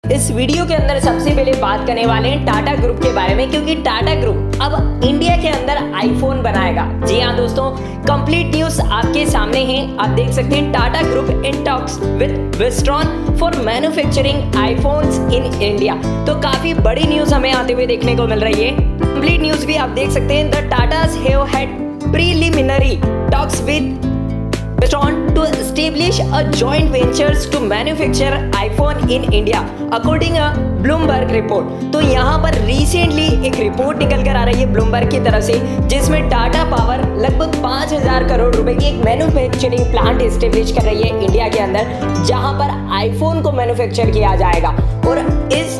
इस वीडियो के अंदर सबसे पहले बात करने वाले हैं टाटा ग्रुप के बारे में, क्योंकि टाटा ग्रुप अब इंडिया के अंदर आईफोन बनाएगा। जी हाँ दोस्तों, कंप्लीट न्यूज आपके सामने है। आप देख सकते हैं Tata group in talks with Wistron for manufacturing iPhones in India. तो काफी बड़ी न्यूज हमें आते हुए देखने को मिल रही है। कंप्लीट न्यूज भी आप देख सकते हैं। The Tatas have had preliminary talks with Wistron to establish a joint ventures to manufacture iPhone in India, according a Bloomberg report। तो यहाँ पर रिसेंटली एक रिपोर्ट निकल कर आ रही है ब्लूमबर्ग की तरफ से, जिसमें टाटा पावर लगभग 5,000 करोड़ रुपए की एक मैन्युफैक्चरिंग प्लांट एस्टेब्लिश कर रही है इंडिया के अंदर, जहां पर आईफोन को मैन्युफैक्चर किया जाएगा। और इस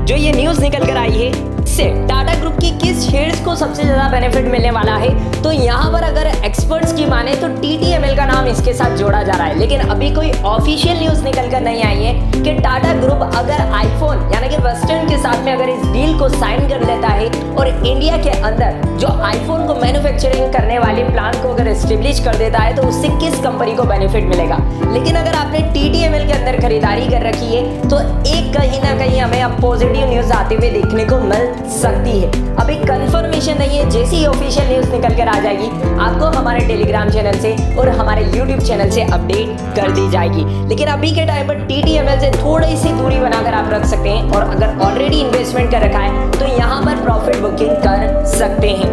जो ये न्यूज निकल कर आई है, इससे टाटा ग्रुप की किस शेयर्स को सबसे ज्यादा बेनिफिट मिलने वाला है, तो यहाँ पर अगर एक्सपर्ट्स की माने तो TTML का नाम इसके साथ जोड़ा जा रहा है। लेकिन अभी कोई ऑफिशियल न्यूज निकल कर नहीं आई है कि टाटा ग्रुप अगर आईफोन यानी कि वेस्टर्न के साथ में अगर इस डील को साइन कर लेता है और इंडिया के अंदर जो आईफोन को मैन्युफैक्चरिंग करने वाले प्लांट को अगर एस्टेब्लिश कर देता है, तो उससे किस कंपनी को बेनिफिट मिलेगा। लेकिन अगर आपने TTML के अंदर खरीदारी कर रखी है, तो एक कहीं ना कहीं हमें अब पॉजिटिव न्यूज आते हुए देखने को मिल सकती है। अभी कंफर्मेशन नहीं है, जैसी ऑफिशियल न्यूज निकल कर आ जाएगी आपको हमारे टेलीग्राम चैनल से और हमारे यूट्यूब चैनल से अपडेट कर दी जाएगी। लेकिन अभी के टाइम पर TTML से थोड़ी सी दूरी बनाकर आप रख सकते हैं, और अगर ऑलरेडी इन्वेस्टमेंट कर रखा है तो यहाँ पर प्रॉफिट बुकिंग कर सकते हैं।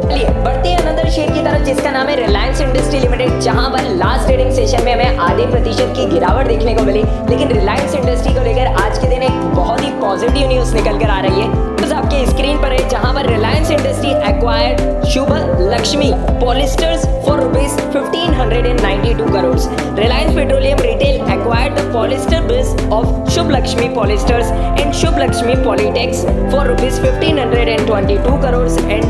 चलिए बढ़ते हैं अनदर शेयर की तरफ, जिसका नाम है रिलायंस इंडस्ट्री लिमिटेड, जहां पर लास्ट ट्रेडिंग सेशन में हमें आधे प्रतिशत की गिरावट देखने को मिली। लेकिन रिलायंस इंडस्ट्री को लेकर आज के दिन एक बहुत ही पॉजिटिव न्यूज निकल कर आ रही है। तो आपके स्क्रीन पर है, जहां पर Reliance industry acquired Shubh Laxmi polyesters for ₹1,592 crore. Reliance petroleum retail acquired the polyester biz of Shubh Laxmi polyesters and Shubh Laxmi Polytex for ₹1,522 crore and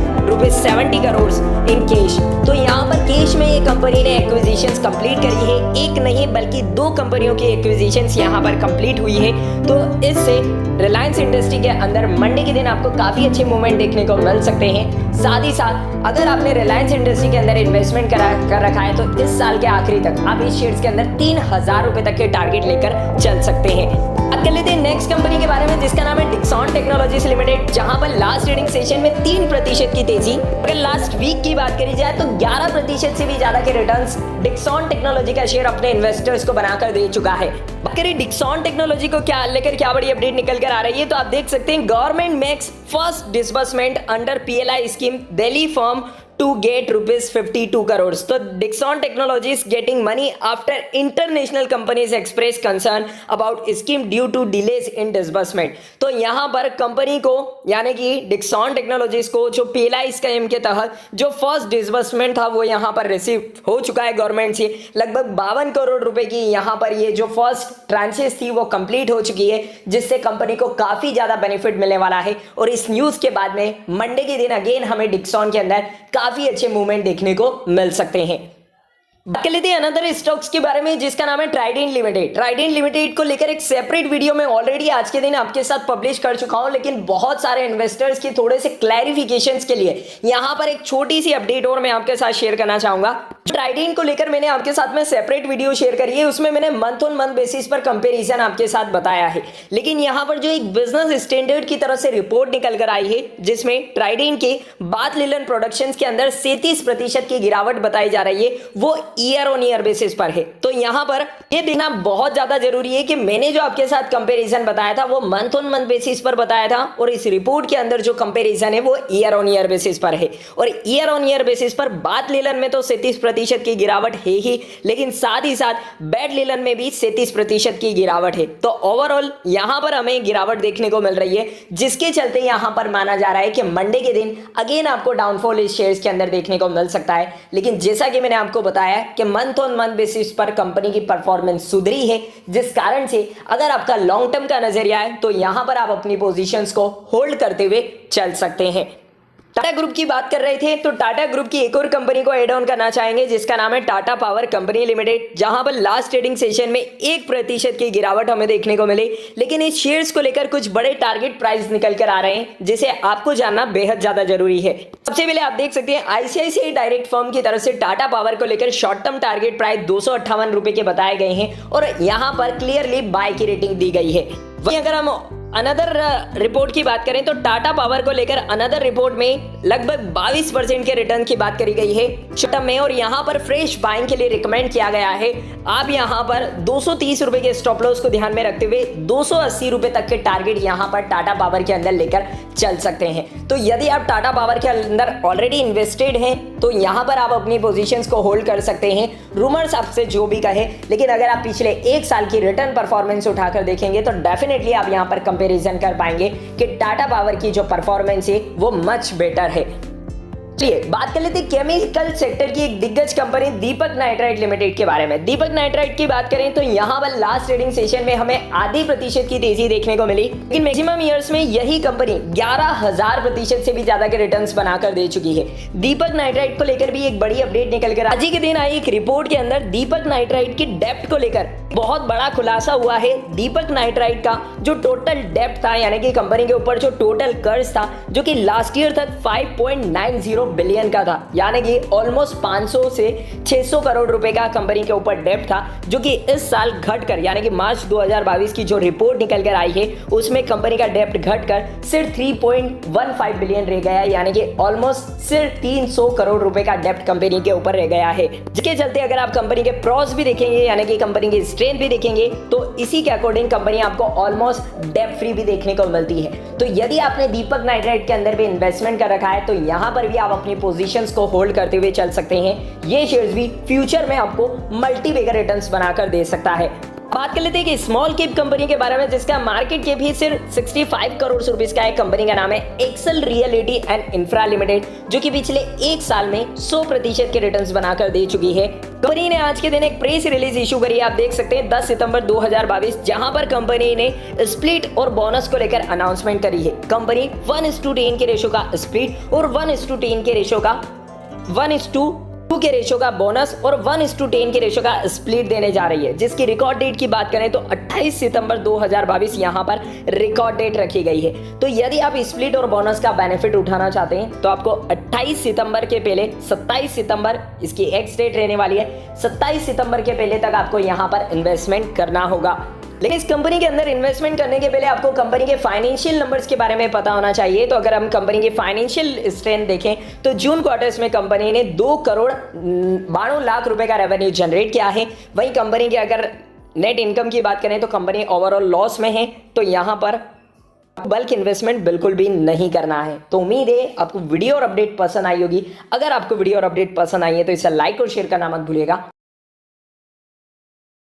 ₹70 crore in cash. तो यहाँ पर कैश में ये कंपनी ने एक्विजिशंस कंप्लीट करी है। एक नहीं बल्कि 2 कंपनियों की एक्विजिशंस यहाँ पर कंप्लीट हुई है। तो इससे रिलायंस इंडस्ट्री के अंदर मंडे के दिन आपको काफी अच्छे मूवमेंट देखने को मिल सकते हैं। साथ ही साथ अगर आपने रिलायंस इंडस्ट्री के अंदर इन्वेस्टमेंट कर रखा है, तो इस साल के आखिरी तक आप इस शेयर्स के अंदर 3,000 रुपए तक के टारगेट लेकर चल सकते हैं। बात कर लेते हैं नेक्स्ट कंपनी के बारे में, जिसका नाम है डिक्सॉन टेक्नोलॉजीज लिमिटेड, जहां पर लास्ट ट्रेडिंग सेशन में 3% की तेजी। अगर लास्ट वीक की बात करी जाए तो 11% से भी ज्यादा के रिटर्न्स डिक्सॉन टेक्नोलॉजी का शेयर अपने इन्वेस्टर्स को बनाकर दे चुका है। बात करें डिक्सॉन टेक्नोलॉजी को क्या लेकर क्या बड़ी अपडेट निकल कर आ रही है, तो आप देख सकते हैं government makes first disbursement under PLI scheme Delhi firm to get ₹52 crores। तो Dixon Technologies getting money after international companies express concern about scheme due to delays in disbursement। तो यहाँ पर कंपनी को यानी कि Dixon Technologies को जो PLI स्कीम के तहत जो फर्स्ट डिसबर्समेंट था वो यहाँ पर रिसीव हो चुका है गवर्नमेंट से। लगभग 52 करोड़ रुपए की यहाँ पर ये जो फर्स्ट ट्रांचेस थी वो कंप्लीट हो चुकी है, जिससे कंपनी को काफी ज्यादा बेनिफिट मिलने वाला है। और इस न्यूज के बाद में मंडे के दिन अगेन हमें डिक्सॉन के अंदर काफी अच्छे मूवमेंट देखने को मिल सकते हैं। बात कर लेते हैं अनदर स्टॉक्स के बारे में, जिसका नाम है ट्राइडेंट लिमिटेड। ट्राइडेंट लिमिटेड को लेकर एक सेपरेट वीडियो में ऑलरेडी आज के दिन आपके साथ पब्लिश कर चुका हूं, लेकिन बहुत सारे इन्वेस्टर्स के थोड़े से क्लैरिफिकेशंस के लिए यहां पर एक छोटी सी अपडेट और मैं आपके साथ शेयर करना चाहूंगा। ट्राइडेंट को लेकर मैंने आपके साथ में सेपरेट वीडियो शेयर करी है, उसमें मैंने मंथ ऑन मंथ बेसिस पर कंपेरिजन आपके साथ बताया है। लेकिन यहां पर जो एक बिजनेस स्टैंडर्ड की तरफ से रिपोर्ट निकल कर आई है, जिसमें ट्राइडेंट के बाथ लिनन प्रोडक्शन के अंदर 37% की गिरावट बताई जा रही है, वो ईयर ऑन ईयर बेसिस पर है। तो यहां पर यह देखना बहुत ज्यादा जरूरी है कि मैंने जो आपके साथ कंपैरिजन बताया था वो मंथ ऑन मंथ बेसिस पर बताया था, और इस रिपोर्ट के अंदर जो कंपैरिजन है वो ईयर ऑन ईयर बेसिस पर है। और ईयर ऑन ईयर बेसिस पर बाथ लिनन में तो 37% की गिरावट है ही, लेकिन साथ ही साथ बेड लिनन में भी 37% की गिरावट है। तो ओवरऑल यहां पर हमें गिरावट देखने को मिल रही है, जिसके चलते यहां पर माना जा रहा है कि मंडे के दिन अगेन आपको डाउनफॉल इस शेयर्स के अंदर देखने को मिल सकता है। लेकिन जैसा कि मैंने आपको बताया कि मंथ ऑन मंथ बेसिस पर कंपनी की परफॉर्मेंस सुधरी है, जिस कारण से अगर आपका लॉन्ग टर्म का नजरिया है तो यहां पर आप अपनी पोजीशंस को होल्ड करते हुए चल सकते हैं। टाटा ग्रुप की बात कर रहे थे, तो टाटा ग्रुप की एक और कंपनी को एड ऑन करना चाहेंगे, जिसका नाम है टाटा पावर कंपनी लिमिटेड, जहां पर लास्ट ट्रेडिंग सेशन में 1% की गिरावट हमें देखने को मिली। लेकिन इस शेयर्स को लेकर कुछ बड़े टारगेट प्राइस निकल कर आ रहे हैं, जिसे आपको जानना बेहद ज्यादा जरूरी है। सबसे पहले आप देख सकते हैं आईसीआईसीआई डायरेक्ट फर्म की तरफ से टाटा पावर को लेकर शॉर्ट टर्म टारगेट प्राइस ₹258 के बताए गए हैं, और यहां पर क्लियरली बाय की रेटिंग दी गई है। वहीं अगर हम अनदर रिपोर्ट की बात करें तो टाटा पावर को लेकर अनदर रिपोर्ट में लगभग 22% के रिटर्न की बात करी गई है शॉर्ट टर्म में, और यहां पर फ्रेश बाइंग के लिए रिकमेंड किया गया है। आप यहां पर 230 रुपए के स्टॉप लॉस को ध्यान में रखते हुए 280 रुपए तक के टारगेट यहां पर टाटा पावर के अंदर लेकर चल सकते हैं। तो यदि आप टाटा पावर के अंदर ऑलरेडी इन्वेस्टेड हैं तो यहां पर आप अपनी पोजीशंस को होल्ड कर सकते हैं, रूमर्स आपसे जो भी कहे। लेकिन अगर आप पिछले 1 साल की रिटर्न परफॉर्मेंस उठाकर देखेंगे तो डेफिनेटली आप यहां पर कंपैरिजन कर पाएंगे कि टाटा पावर की जो परफॉर्मेंस है वो मच बेटर है। चलिए बात कर लेते हैं केमिकल सेक्टर की एक दिग्गज कंपनी दीपक नाइट्राइट लिमिटेड के बारे में। दीपक नाइट्राइट की बात करें तो यहां पर लास्ट ट्रेडिंग सेशन में हमें आधी प्रतिशत की तेजी देखने को मिली, लेकिन मैक्सिमम ईयर्स में यही कंपनी 11,000% से भी ज्यादा के रिटर्न्स बनाकर दे चुकी है। दीपक नाइट्राइट को लेकर भी एक बड़ी अपडेट निकल कर आज ही के दिन आई एक रिपोर्ट के अंदर दीपक नाइट्राइट की डेप्ट को लेकर बहुत बड़ा खुलासा हुआ है। दीपक नाइट्राइट का जो टोटल डेप्ट था, यानी कि कंपनी के ऊपर जो टोटल कर्ज था, जो कि लास्ट ईयर तक 5.90 बिलियन का था, यानी कि ऑलमोस्ट 500 से 600 करोड़ रुपए का कंपनी के ऊपर डेप्ट था, जो कि इस साल घटकर यानी कि मार्च 2022 की जो रिपोर्ट निकल कर आई है उसमें कंपनी का डेप्ट घटकर सिर्फ 3.15 बिलियन रह गया, यानी कि ऑलमोस्ट सिर्फ 300 करोड़ रुपए का डेप्ट कंपनी के ऊपर रह गया है। जिसके चलते अगर आप कंपनी के प्रॉस भी देखेंगे यानी कि कंपनी की स्ट्रेंथ भी देखेंगे तो इसी के अकॉर्डिंग कंपनी आपको ऑलमोस्ट डेप्ट फ्री भी देखने को मिलती है। तो यदि आपने दीपक नाइट्राइट के अंदर भी इन्वेस्टमेंट कर रखा है तो यहां पर भी आप अपनी पोजीशंस को होल्ड करते हुए चल सकते हैं। ये शेयर्स भी फ्यूचर में आपको मल्टीबैगर रिटर्न्स बनाकर दे सकता है। बात कर लेते हैं कि स्मॉल कैप कंपनी के बारे में जिसका मार्केट कैप ही सिर्फ 65 करोड़ रुपीस का है। कंपनी का नाम है Excel Realty and Infra Limited, जो कि पिछले 1 साल में 100% के रिटर्न्स बनाकर दे चुकी है। कंपनी ने आज के दिन एक प्रेस रिलीज इशू करी है, आप देख सकते हैं 10 सितंबर 2022, जहां पर कंपनी ने स्प्लिट और बोनस को लेकर अनाउंसमेंट करी है। कंपनी 1:10 के रेशो का स्प्लिट और 1:10 के रेशो का 1:2 के रेशो का बोनस और 1:10 के रेशो का स्प्लिट देने जा रही है। जिसकी रिकॉर्ड डेट की बात करें तो 28 सितंबर 2022 यहां पर रिकॉर्ड डेट रखी गई है। तो यदि आप स्प्लिट और बोनस का बेनिफिट उठाना चाहते हैं तो आपको 28 सितंबर के पहले 27 सितंबर इसकी एक्स डेट रहने वाली है, 27 सितंबर के पहले तक आपको यहां पर इन्वेस्टमेंट करना होगा। लेकिन इस कंपनी के अंदर इन्वेस्टमेंट करने के पहले आपको कंपनी के फाइनेंशियल नंबर्स के बारे में पता होना चाहिए। तो अगर हम कंपनी के फाइनेंशियल स्ट्रेंथ देखें तो जून क्वार्टर्स में कंपनी ने 2 करोड़ 92 लाख रुपए का रेवेन्यू जनरेट किया है। वहीं कंपनी के अगर नेट इनकम की बात करें तो कंपनी ओवरऑल लॉस में है। तो यहां पर बल्क इन्वेस्टमेंट बिल्कुल भी नहीं करना है। तो उम्मीद है आपको वीडियो और अपडेट पसंद आई होगी। अगर आपको वीडियो और अपडेट पसंद आई है तो इसे लाइक और शेयर करना मत भूलिएगा।